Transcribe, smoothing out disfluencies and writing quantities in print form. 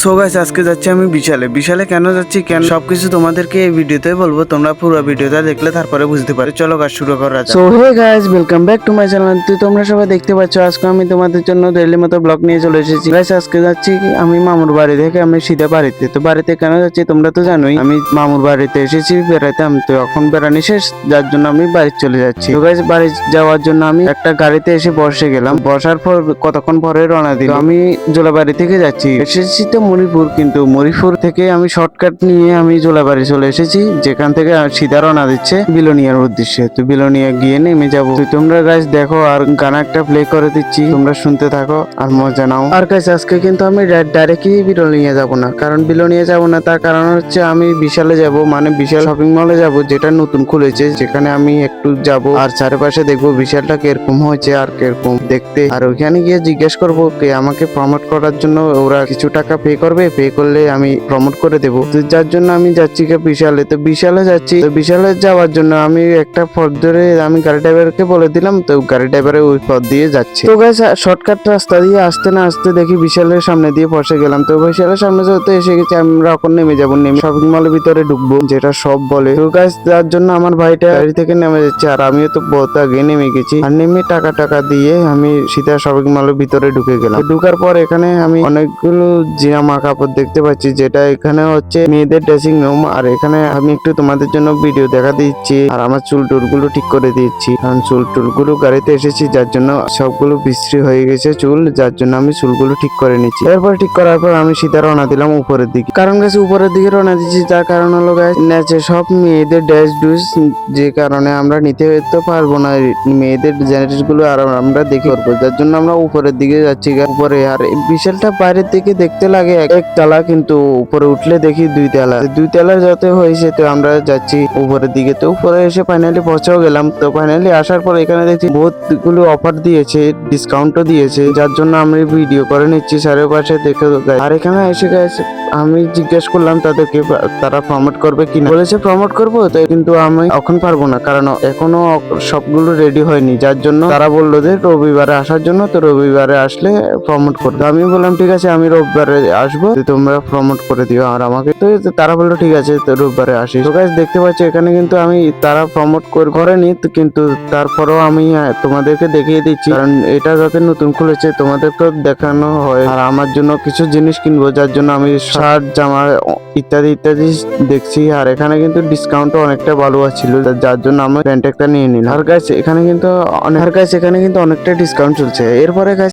So guys আজকে যাচ্ছি আমি বিশালে কেন যাচ্ছি কেন সবকিছু তোমাদেরকে এই ভিডিওতে বলবো, তোমরা পুরো ভিডিওটা দেখলে তারপরে বুঝতে পারো। চলো গাইস শুরু করা যাক। So hey guys, welcome back to my channel. তো তোমরা সবাই দেখতে পাচ্ছ আজকে আমি তোমাদের জন্য ডেইলি মতো ব্লগ নিয়ে চলে এসেছি। গাইস আজকে যাচ্ছি আমি মামুর বাড়ি থেকে আমি সিধা বাড়িতে। তো বাড়িতে কেন যাচ্ছি তোমরা তো জানোই, আমি মামুর বাড়িতে এসেছি বেড়াতে। আমি তো এখন বেড়ানি শেষ, যার জন্য আমি বাড়ি চলে যাচ্ছি। তো গাইস বাড়ি যাওয়ার জন্য আমি একটা গাড়িতে এসে বসে গেলাম। বসার পর কতক্ষণ পরে রওনা দিল। আমি জোলাবাড়ি থেকে যাচ্ছি, এসেছি তো মণিপুর, কিন্তু মণিপুর থেকে আমি শর্টকাট নিয়ে আমি জোলাবাড়ি চলে এসেছি, যেখান থেকে সিধা রওনা দিচ্ছে বিলোনিয়ার উদ্দেশ্যে। তো বিলোনিয়া গিয়ে নেমে যাবো। তো তোমরা গাইস দেখো, আর গান একটা প্লে করে দিচ্ছি, তোমরা শুনতে থাকো আর মজা নাও। আর গাইস আজকে কিন্তু আমি ডাইরেক্টলি বিলোনিয়া যাব না। কারণ বিলোনিয়া যাব না, তার কারণ হচ্ছে আমি বিশালে যাব, মানে বিশাল শপিং মলে যাব, যেটা নতুন খুলেছে, যেখানে আমি একটু যাব আর চারপাশে দেখবো বিশালটা কিরকম হয়েছে আর কিরকম দেখতে। আর ওইখানে গিয়ে জিজ্ঞেস করবো কে আমাকে প্রমোট করার জন্য ওরা কিছু টাকা পে করবে, পে করলে আমি প্রমোট করে দেবো। তো যার জন্য আমি যাচ্ছি বিশালে। তো বিশালে যাচ্ছি। তো বিশালে যাওয়ার জন্য আমি একটা পথ ধরে আমি গাড়ি ড্রাইভারকে বলে দিলাম, তো গাড়ি ড্রাইভারে ওই পথ দিয়ে যাচ্ছে। তো গাইস শর্টকাট রাস্তা দিয়ে আসতে না আসতে দেখি বিশালের সামনে দিয়ে পৌঁছে গেলাম। তো বিশালের সামনে যেতে এসে গেছি, আমরা এখন নেমে যাবো, নেমে শপিং মলের ভিতরে ঢুকবো, যেটা সব বলে। তো গাইস যার জন্য আমার ভাইটা গাড়ি থেকে নেমে যাচ্ছে, আর আমিও তো বহুত আগে নেমে গেছি। আর নেমে টাকা দিয়ে আমি সিধা শপিং মলের ভিতরে ঢুকে গেলাম। ঢুকার পর এখানে আমি অনেকগুলো জামা কাপড় দেখতে পাচ্ছি, যেটা এখানে হচ্ছে মেয়েদের ড্রেসিং রুম। আর এখানে আমি একটু তোমাদের জন্য ভিডিও দেখা দিচ্ছি, আর আমার চুল টুল গুলো ঠিক করে দিচ্ছি, কারণ চুল টুল গুলো গাড়িতে এসেছি, যার জন্য সবগুলো বিশ্রী হয়ে গেছে চুল, যার জন্য আমি চুলগুলো ঠিক করে নিচ্ছি। এরপর ঠিক করার পর আমি সিধা রওনা দিলাম উপরের দিকে। কারণ গেছে উপরের দিকে রওনা দিচ্ছি, তার কারণ হলো নেচে সব মেয়েদের ড্রেস ডুস, যে কারণে আমরা নিতে তো পারবো না মেয়েদের জেনারেস গুলো, আর আমরা দেখে পারবো, যার জন্য আমরা উপরের দিকে যাচ্ছি। উপরে আর বিশালটা বাইরের দিকে দেখতে লাগে একতলা, কিন্তু উপরে উঠলে দেখি দুই তলা যত হয়েছে। তো আমরা যাচ্ছি উপরের দিকে। তো উপরে এসে ফাইনালি পৌঁছেও গেলাম। তো ফাইনালি আসার পর এখানে দেখছি বহুত গুলো অফার দিয়েছে, ডিসকাউন্টও দিয়েছে, যার জন্য আমি ভিডিও করে নিচ্ছি চারিপাশে দেখে। আর এখানে এসে গেছে আমি জিজ্ঞেস করলাম তাদেরকে তারা প্রমোট করবে কিনা, বলেছে প্রমোট করবো। তো কিন্তু আমি এখন পারবো না, কারণ এখনো সবগুলো রেডি হয়নি, যার জন্য তারা বললো যে রবিবারে আসার জন্য। তো রবিবারে আসলে প্রমোট করবে। আমি বললাম ঠিক আছে, আমি রবিবারে আসবো, তোমরা প্রমোট করে দিও আর আমাকে। তো তারা বললো ঠিক আছে, তো রবিবারে আসি। তো গাইস দেখতে পাচ্ছি এখানে কিন্তু আমি তারা প্রমোট করেনি, কিন্তু তারপরেও আমি তোমাদেরকে দেখিয়ে দিচ্ছি, কারণ এটা যাতে নতুন খুলেছে তোমাদেরকে দেখানো হয়। আর আমার জন্য কিছু জিনিস কিনবো, যার জন্য আমি শার্ট জামা ইত্যাদি দেখছি। আর এখানে কিন্তু ডিসকাউন্টও অনেকটা ভালো ছিল, যার জন্য আমি প্যান্ট একটা নিয়ে নিলাম। আর গাইস এখানে কিন্তু অনেকটা ডিসকাউন্ট চলছে। এরপরে গাইস